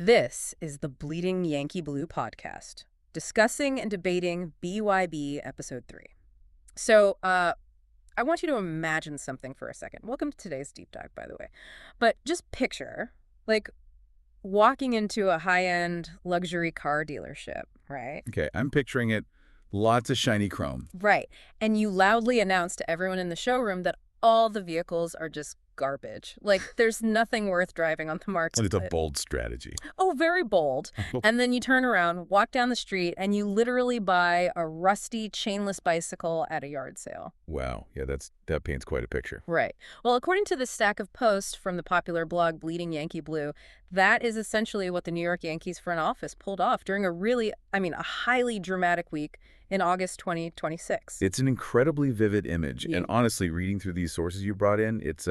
This is the Bleeding Yankee Blue podcast, discussing and debating BYB Episode 3. So, I want you to imagine something for a second. Welcome to today's deep dive, by the way. But just picture, like, walking into a high-end luxury car dealership, right? Okay, I'm picturing it. Lots of shiny chrome. Right. And you loudly announce to everyone in the showroom that all the vehicles are just garbage. Like, there's nothing worth driving on the market. It's a bold strategy. Oh, very bold. And then you turn around, walk down the street, and you literally buy a rusty chainless bicycle at a yard sale. Wow. Yeah, that paints quite a picture. Right. Well, according to the stack of posts from the popular blog Bleeding Yankee Blue, that is essentially what the New York Yankees front office pulled off during a highly dramatic week in August 2026. It's an incredibly vivid image. Yeah. And honestly, reading through these sources you brought in, it's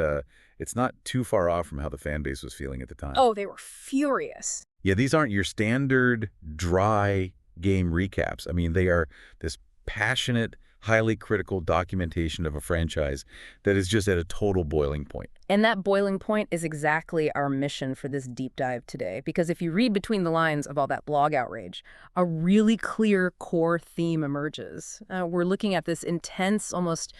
not too far off from how the fan base was feeling at the time. Oh, they were furious. Yeah, these aren't your standard dry game recaps. I mean, they are this passionate, highly critical documentation of a franchise that is just at a total boiling point. And that boiling point is exactly our mission for this deep dive today. Because if you read between the lines of all that blog outrage, a really clear core theme emerges. We're looking at this intense, almost,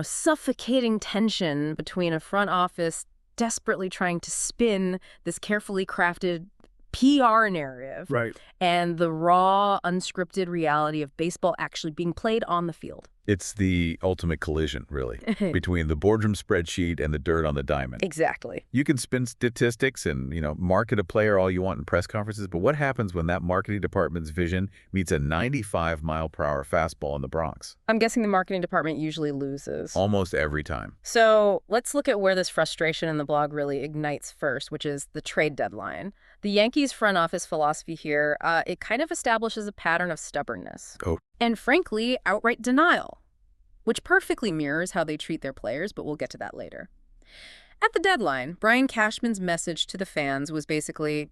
suffocating tension between a front office desperately trying to spin this carefully crafted PR narrative, Right. and the raw, unscripted reality of baseball actually being played on the field. It's the ultimate collision, really, between the boardroom spreadsheet and the dirt on the diamond. Exactly. You can spin statistics and, market a player all you want in press conferences, but what happens when that marketing department's vision meets a 95-mile-per-hour fastball in the Bronx? I'm guessing the marketing department usually loses. Almost every time. So let's look at where this frustration in the blog really ignites first, which is the trade deadline. The Yankees front office philosophy here, it kind of establishes a pattern of stubbornness. Oh. And frankly, outright denial, which perfectly mirrors how they treat their players, but we'll get to that later. At the deadline, Brian Cashman's message to the fans was basically,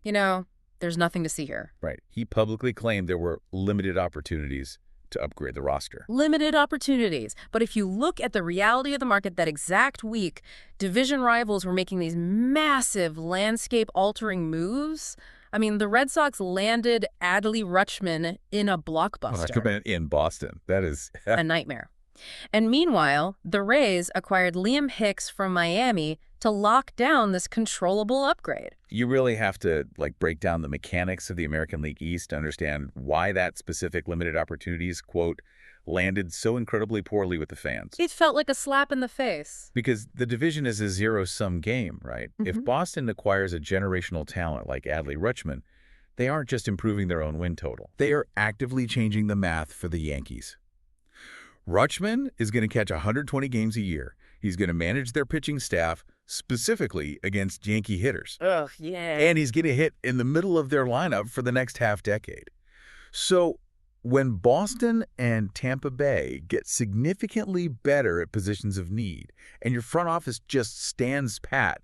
there's nothing to see here. Right. He publicly claimed there were limited opportunities to upgrade the roster. Limited opportunities. But if you look at the reality of the market that exact week, division rivals were making these massive landscape-altering moves. I mean, the Red Sox landed Adley Rutschman in a blockbuster. In Boston. That is a nightmare. And meanwhile, the Rays acquired Liam Hicks from Miami to lock down this controllable upgrade. You really have to break down the mechanics of the American League East to understand why that specific limited opportunities, quote, landed so incredibly poorly with the fans. It felt like a slap in the face. Because the division is a zero-sum game, right? Mm-hmm. If Boston acquires a generational talent like Adley Rutschman, they aren't just improving their own win total. They are actively changing the math for the Yankees. Rutschman is going to catch 120 games a year. He's going to manage their pitching staff specifically against Yankee hitters. Ugh, yeah. And he's going to hit in the middle of their lineup for the next half-decade. So when Boston and Tampa Bay get significantly better at positions of need and your front office just stands pat,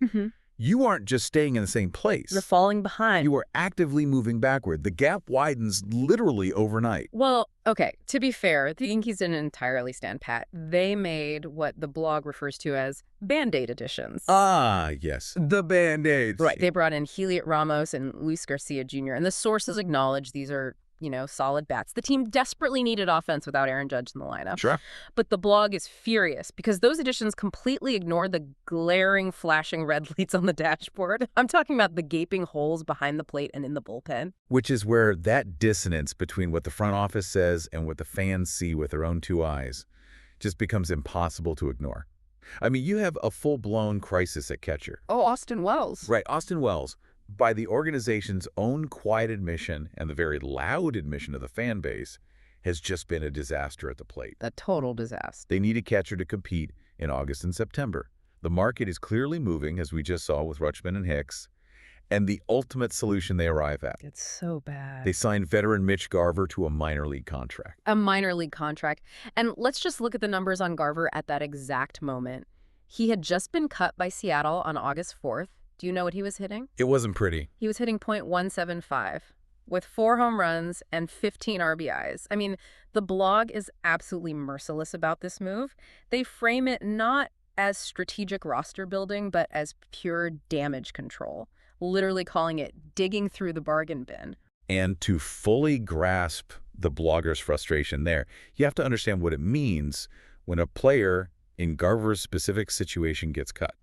you aren't just staying in the same place. You're falling behind. You are actively moving backward. The gap widens literally overnight. Well, okay, to be fair, the Yankees didn't entirely stand pat. They made what the blog refers to as Band-Aid additions. Ah, yes. The Band-Aids. Right. They brought in Heliot Ramos and Luis Garcia Jr., and the sources acknowledge these are solid bats. The team desperately needed offense without Aaron Judge in the lineup. Sure. But the blog is furious because those additions completely ignore the glaring, flashing red lights on the dashboard. I'm talking about the gaping holes behind the plate and in the bullpen. Which is where that dissonance between what the front office says and what the fans see with their own two eyes just becomes impossible to ignore. I mean, you have a full-blown crisis at catcher. Oh, Austin Wells. Right, Austin Wells. By the organization's own quiet admission and the very loud admission of the fan base, has just been a disaster at the plate. A total disaster. They need a catcher to compete in August and September. The market is clearly moving, as we just saw with Rutschman and Hicks, and the ultimate solution they arrive at. It's so bad. They signed veteran Mitch Garver to a minor league contract. A minor league contract. And let's just look at the numbers on Garver at that exact moment. He had just been cut by Seattle on August 4th. Do you know what he was hitting? It wasn't pretty. He was hitting .175 with 4 home runs and 15 RBIs. I mean, the blog is absolutely merciless about this move. They frame it not as strategic roster building, but as pure damage control. literally calling it digging through the bargain bin. And to fully grasp the blogger's frustration there, you have to understand what it means when a player in Garver's specific situation gets cut.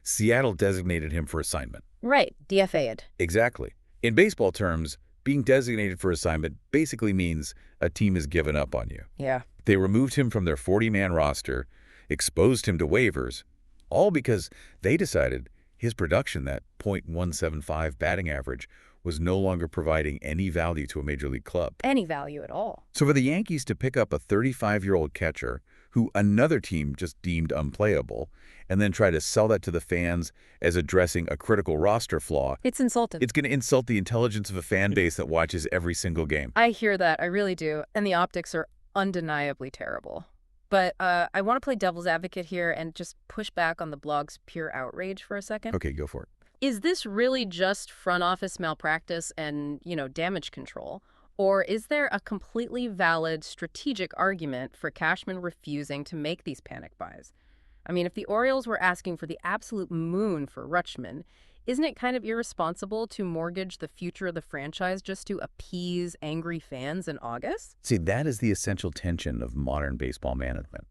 Seattle designated him for assignment. Right, DFA'd. Exactly. In baseball terms, being designated for assignment basically means a team has given up on you. Yeah. They removed him from their 40-man roster, exposed him to waivers, all because they decided his production, that .175 batting average, was no longer providing any value to a major league club. Any value at all. So for the Yankees to pick up a 35-year-old catcher who another team just deemed unplayable and then try to sell that to the fans as addressing a critical roster flaw, It's insulting. it's going to insult the intelligence of a fan base that watches every single game. I hear that. I really do. And the optics are undeniably terrible. But I want to play devil's advocate here and just push back on the blog's pure outrage for a second. Okay, go for it. Is this really just front office malpractice and, damage control? Or is there a completely valid strategic argument for Cashman refusing to make these panic buys? I mean, if the Orioles were asking for the absolute moon for Rutschman, isn't it kind of irresponsible to mortgage the future of the franchise just to appease angry fans in August? See, that is the essential tension of modern baseball management.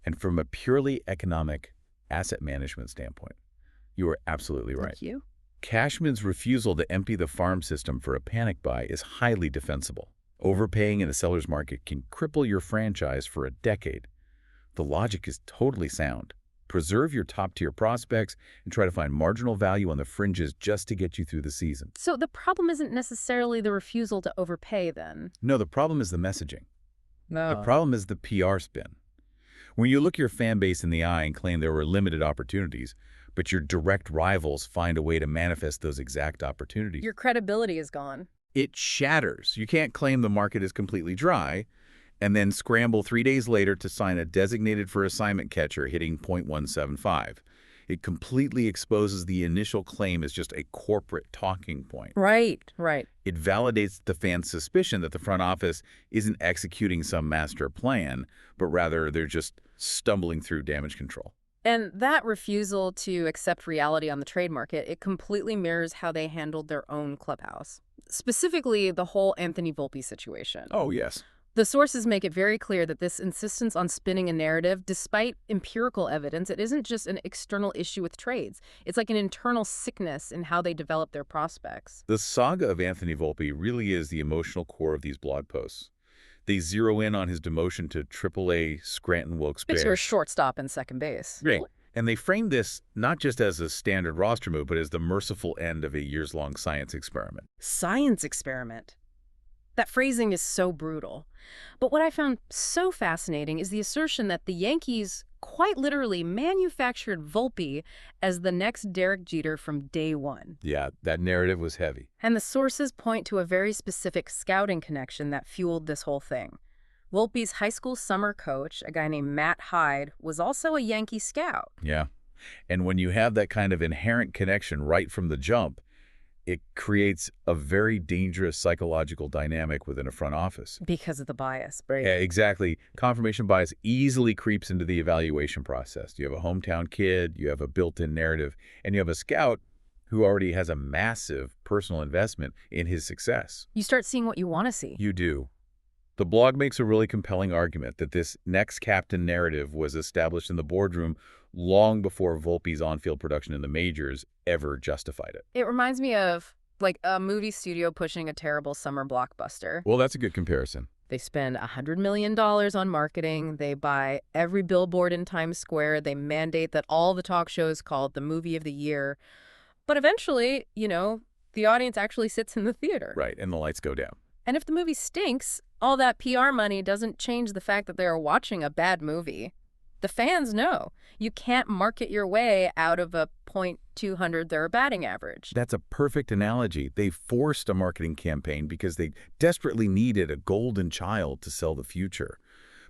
And from a purely economic asset management standpoint, you are absolutely right. Thank you. Cashman's refusal to empty the farm system for a panic buy is highly defensible. Overpaying in a seller's market can cripple your franchise for a decade. The logic is totally sound. Preserve your top-tier prospects and try to find marginal value on the fringes just to get you through the season. So the problem isn't necessarily the refusal to overpay then? No, the problem is the messaging. No. The problem is the PR spin. When you look your fan base in the eye and claim there were limited opportunities, but your direct rivals find a way to manifest those exact opportunities, Your credibility is gone. it shatters. You can't claim the market is completely dry and then scramble 3 days later to sign a designated for assignment catcher hitting .175. It completely exposes the initial claim as just a corporate talking point. Right, right. It validates the fan's suspicion that the front office isn't executing some master plan, but rather they're just stumbling through damage control. And that refusal to accept reality on the trade market, it completely mirrors how they handled their own clubhouse. Specifically, the whole Anthony Volpe situation. Oh, yes. The sources make it very clear that this insistence on spinning a narrative, despite empirical evidence, it isn't just an external issue with trades. It's like an internal sickness in how they develop their prospects. The saga of Anthony Volpe really is the emotional core of these blog posts. They zero in on his demotion to AAA Scranton Wilkes-Barre. Picture shortstop and second base. Great. And they frame this not just as a standard roster move, but as the merciful end of a years-long science experiment. Science experiment. That phrasing is so brutal. But what I found so fascinating is the assertion that the Yankees quite literally manufactured Volpe as the next Derek Jeter from day one. Yeah, that narrative was heavy. And the sources point to a very specific scouting connection that fueled this whole thing. Volpe's high school summer coach, a guy named Matt Hyde, was also a Yankee scout. Yeah. And when you have that kind of inherent connection right from the jump, it creates a very dangerous psychological dynamic within a front office. Because of the bias, right? Yeah, exactly. Confirmation bias easily creeps into the evaluation process. You have a hometown kid, you have a built-in narrative, and you have a scout who already has a massive personal investment in his success. You start seeing what you want to see. You do. The blog makes a really compelling argument that this next captain narrative was established in the boardroom long before Volpe's on-field production in the majors ever justified it. It reminds me of, like, a movie studio pushing a terrible summer blockbuster. Well, that's a good comparison. They spend $100 million on marketing. They buy every billboard in Times Square. They mandate that all the talk shows called the movie of the year. But eventually, the audience actually sits in the theater. Right, and the lights go down. And if the movie stinks, all that PR money doesn't change the fact that they are watching a bad movie. The fans know. You can't market your way out of a .200 their batting average. That's a perfect analogy. They forced a marketing campaign because they desperately needed a golden child to sell the future.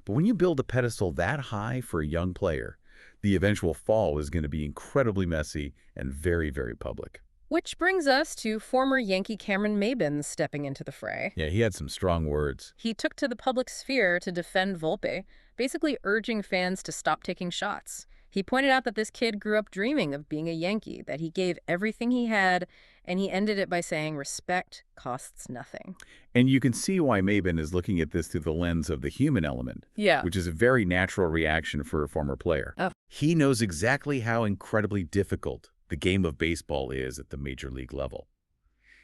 But when you build a pedestal that high for a young player, the eventual fall is going to be incredibly messy and very, very public. Which brings us to former Yankee Cameron Maybin stepping into the fray. Yeah, he had some strong words. He took to the public sphere to defend Volpe, basically urging fans to stop taking shots. He pointed out that this kid grew up dreaming of being a Yankee, that he gave everything he had, and he ended it by saying respect costs nothing. And you can see why Maben is looking at this through the lens of the human element, Yeah. which is a very natural reaction for a former player. Oh. He knows exactly how incredibly difficult the game of baseball is at the major league level.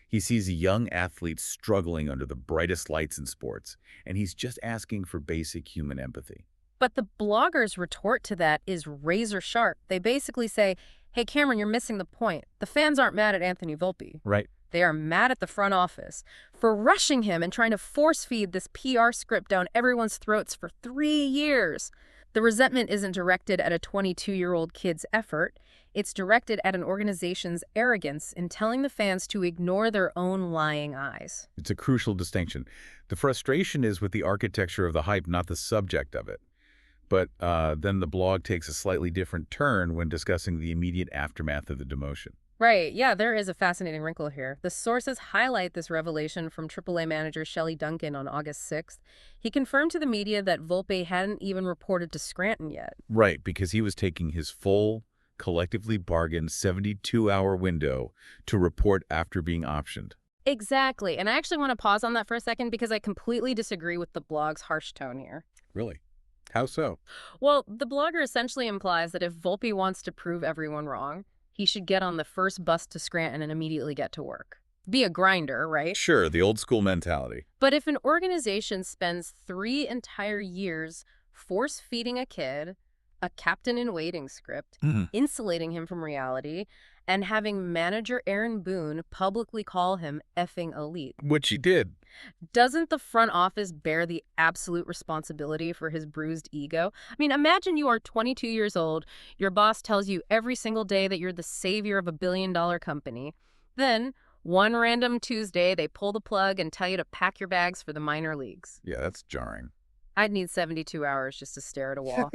He sees young athletes struggling under the brightest lights in sports, and he's just asking for basic human empathy. But the bloggers' retort to that is razor sharp. They basically say, hey, Cameron, you're missing the point. The fans aren't mad at Anthony Volpe. Right. They are mad at the front office for rushing him and trying to force feed this PR script down everyone's throats for 3 years. The resentment isn't directed at a 22-year-old kid's effort. It's directed at an organization's arrogance in telling the fans to ignore their own lying eyes. It's a crucial distinction. The frustration is with the architecture of the hype, not the subject of it. But then the blog takes a slightly different turn when discussing the immediate aftermath of the demotion. Right, yeah, there is a fascinating wrinkle here. The sources highlight this revelation from AAA manager Shelley Duncan on August 6th. He confirmed to the media that Volpe hadn't even reported to Scranton yet. Right, because he was taking his full, collectively bargained 72-hour window to report after being optioned. Exactly, and I actually want to pause on that for a second because I completely disagree with the blog's harsh tone here. Really? How so? Well, the blogger essentially implies that if Volpe wants to prove everyone wrong, he should get on the first bus to Scranton and immediately get to work. Be a grinder, right? Sure, the old school mentality. But if an organization spends 3 entire years force-feeding a kid a captain-in-waiting script, insulating him from reality, and having manager Aaron Boone publicly call him effing elite, Which he did. doesn't the front office bear the absolute responsibility for his bruised ego? I mean, imagine you are 22 years old, your boss tells you every single day that you're the savior of a billion-dollar company. Then, one random Tuesday, they pull the plug and tell you to pack your bags for the minor leagues. Yeah, that's jarring. I'd need 72 hours just to stare at a wall.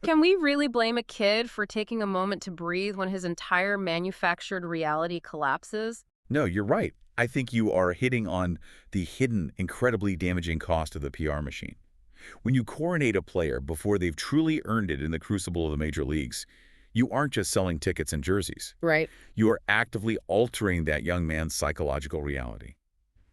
Can we really blame a kid for taking a moment to breathe when his entire manufactured reality collapses? No, you're right. I think you are hitting on the hidden, incredibly damaging cost of the PR machine. When you coronate a player before they've truly earned it in the crucible of the major leagues, you aren't just selling tickets and jerseys. Right. You are actively altering that young man's psychological reality.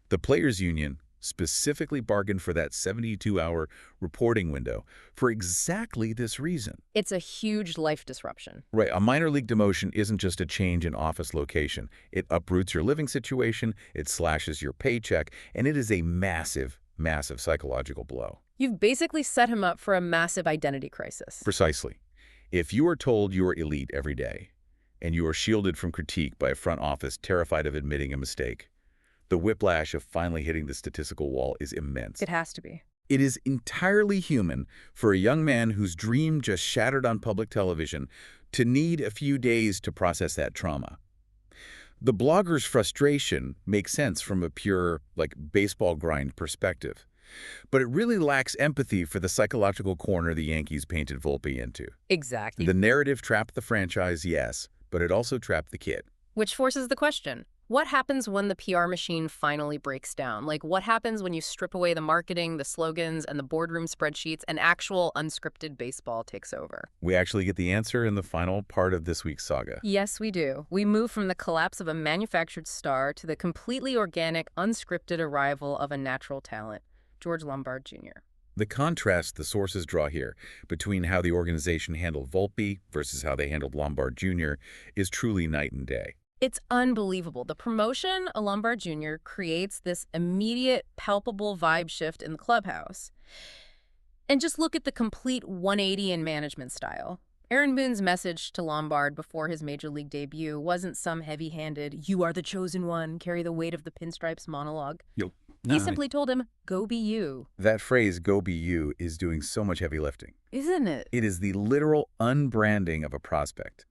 The Players Union specifically bargained for that 72-hour reporting window for exactly this reason. It's a huge life disruption. Right, a minor league demotion isn't just a change in office location. It uproots your living situation, it slashes your paycheck, and it is a massive, massive psychological blow. You've basically set him up for a massive identity crisis. Precisely. If you are told you are elite every day, and you are shielded from critique by a front office terrified of admitting a mistake, the whiplash of finally hitting the statistical wall is immense. It has to be. It is entirely human for a young man whose dream just shattered on public television to need a few days to process that trauma. The blogger's frustration makes sense from a pure, baseball grind perspective. But it really lacks empathy for the psychological corner the Yankees painted Volpe into. Exactly. The narrative trapped the franchise, yes, but it also trapped the kid. Which forces the question. What happens when the PR machine finally breaks down? What happens when you strip away the marketing, the slogans, and the boardroom spreadsheets, and actual unscripted baseball takes over? We actually get the answer in the final part of this week's saga. Yes, we do. We move from the collapse of a manufactured star to the completely organic, unscripted arrival of a natural talent, George Lombard Jr. The contrast the sources draw here between how the organization handled Volpe versus how they handled Lombard Jr. is truly night and day. It's unbelievable. The promotion of Lombard Jr. creates this immediate, palpable vibe shift in the clubhouse. And just look at the complete 180 in management style. Aaron Boone's message to Lombard before his major league debut wasn't some heavy-handed, "You are the chosen one, carry the weight of the pinstripes" monologue. He simply told him, "Go be you." That phrase, "go be you," is doing so much heavy lifting. Isn't it? It is the literal unbranding of a prospect.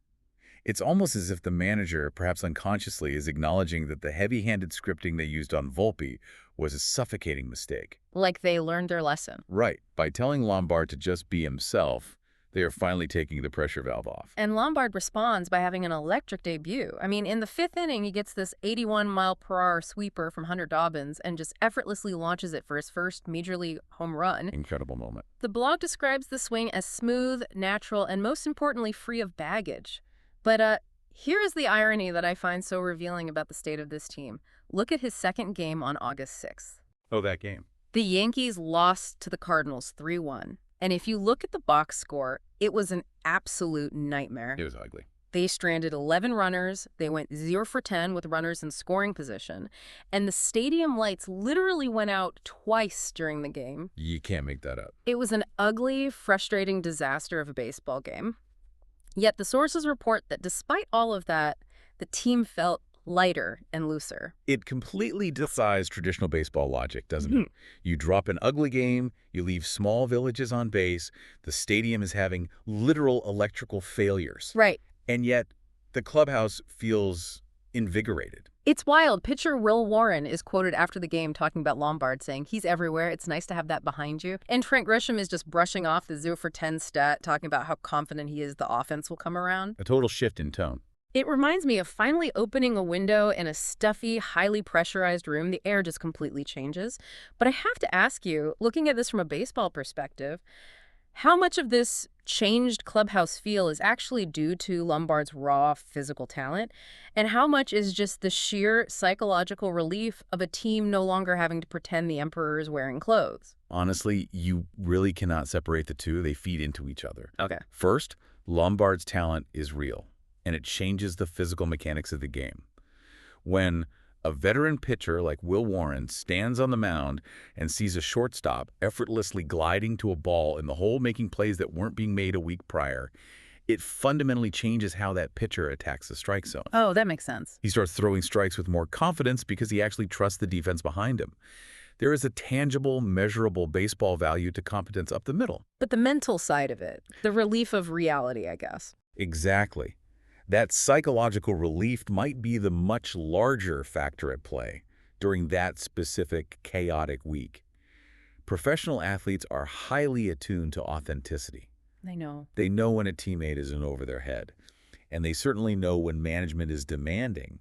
It's almost as if the manager, perhaps unconsciously, is acknowledging that the heavy-handed scripting they used on Volpe was a suffocating mistake. Like they learned their lesson. Right. By telling Lombard to just be himself, They are finally taking the pressure valve off. And Lombard responds by having an electric debut. I mean, in the fifth inning, he gets this 81-mile-per-hour sweeper from Hunter Dobbins and just effortlessly launches it for his first major league home run. Incredible moment. The blog describes the swing as smooth, natural, and most importantly, free of baggage. But here is the irony that I find so revealing about the state of this team. Look at his second game on August 6th. Oh, that game. The Yankees lost to the Cardinals 3-1. And if you look at the box score, it was an absolute nightmare. It was ugly. They stranded 11 runners. They went 0 for 10 with runners in scoring position. And the stadium lights literally went out twice during the game. You can't make that up. It was an ugly, frustrating disaster of a baseball game. Yet the sources report that despite all of that, the team felt lighter and looser. It completely defies traditional baseball logic, doesn't it? You drop an ugly game, you leave small villages on base, the stadium is having literal electrical failures. Right. And yet, the clubhouse feels invigorated. It's wild. Pitcher Will Warren is quoted after the game talking about Lombard, saying, "He's everywhere. It's nice to have that behind you." And Frank Grisham is just brushing off the 0 for 10 stat, talking about how confident he is the offense will come around. A total shift in tone. It reminds me of finally opening a window in a stuffy, highly pressurized room. The air just completely changes. But I have to ask you, looking at this from a baseball perspective, how much of this changed clubhouse feel is actually due to Lombard's raw physical talent? And how much is just the sheer psychological relief of a team no longer having to pretend the emperor is wearing clothes? Honestly, you really cannot separate the two. They feed into each other. Okay. First, Lombard's talent is real, and it changes the physical mechanics of the game. When a veteran pitcher like Will Warren stands on the mound and sees a shortstop effortlessly gliding to a ball in the hole making plays that weren't being made a week prior, it fundamentally changes how that pitcher attacks the strike zone. Oh, that makes sense. He starts throwing strikes with more confidence because he actually trusts the defense behind him. There is a tangible, measurable baseball value to competence up the middle. But the mental side of it, the relief of reality, I guess. Exactly. That psychological relief might be the much larger factor at play during that specific chaotic week. Professional athletes are highly attuned to authenticity. I know. They know when a teammate is in over their head, and they certainly know when management is demanding.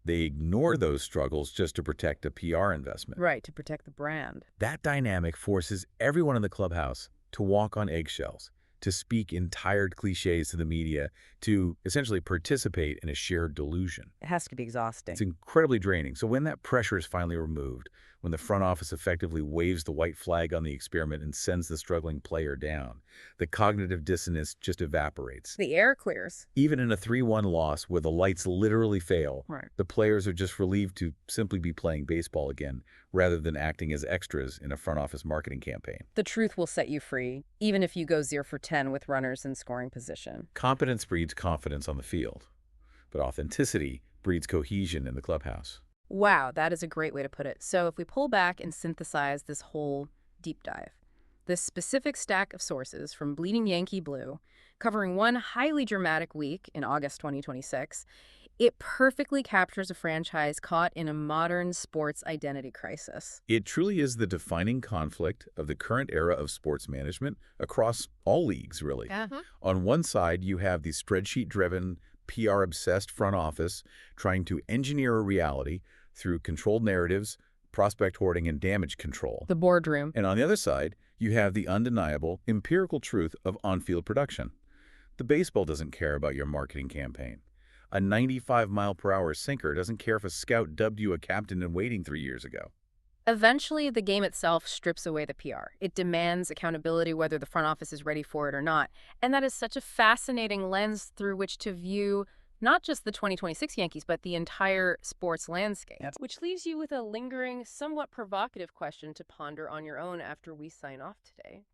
They ignore those struggles just to protect a PR investment. Right, to protect the brand. That dynamic forces everyone in the clubhouse to walk on eggshells, to speak in tired cliches to the media, to essentially participate in a shared delusion. It has to be exhausting. It's incredibly draining. So when that pressure is finally removed, when the front office effectively waves the white flag on the experiment and sends the struggling player down, the cognitive dissonance just evaporates. The air clears. Even in a 3-1 loss where the lights literally fail, Right. the players are just relieved to simply be playing baseball again rather than acting as extras in a front office marketing campaign. The truth will set you free, even if you go 0 for 10 with runners in scoring position. Competence breeds confidence on the field, but authenticity breeds cohesion in the clubhouse. Wow, that is a great way to put it. So if we pull back and synthesize this whole deep dive, this specific stack of sources from Bleeding Yankee Blue, covering one highly dramatic week in August 2026, it perfectly captures a franchise caught in a modern sports identity crisis. It truly is the defining conflict of the current era of sports management across all leagues, really. On one side, you have the spreadsheet-driven, PR-obsessed front office trying to engineer a reality through controlled narratives, prospect hoarding, and damage control. The boardroom. And on the other side, you have the undeniable, empirical truth of on-field production. The baseball doesn't care about your marketing campaign. A 95-mile-per-hour sinker doesn't care if a scout dubbed you a captain in waiting 3 years ago. Eventually, the game itself strips away the PR. It demands accountability whether the front office is ready for it or not. And that is such a fascinating lens through which to view not just the 2026 Yankees, but the entire sports landscape. Which leaves you with a lingering, somewhat provocative question to ponder on your own after we sign off today.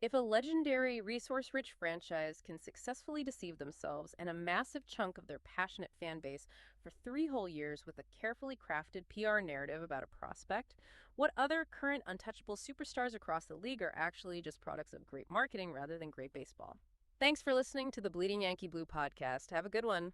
If a legendary, resource-rich franchise can successfully deceive themselves and a massive chunk of their passionate fan base for 3 whole years with a carefully crafted PR narrative about a prospect, what other current untouchable superstars across the league are actually just products of great marketing rather than great baseball? Thanks for listening to the Bleeding Yankee Blue podcast. Have a good one.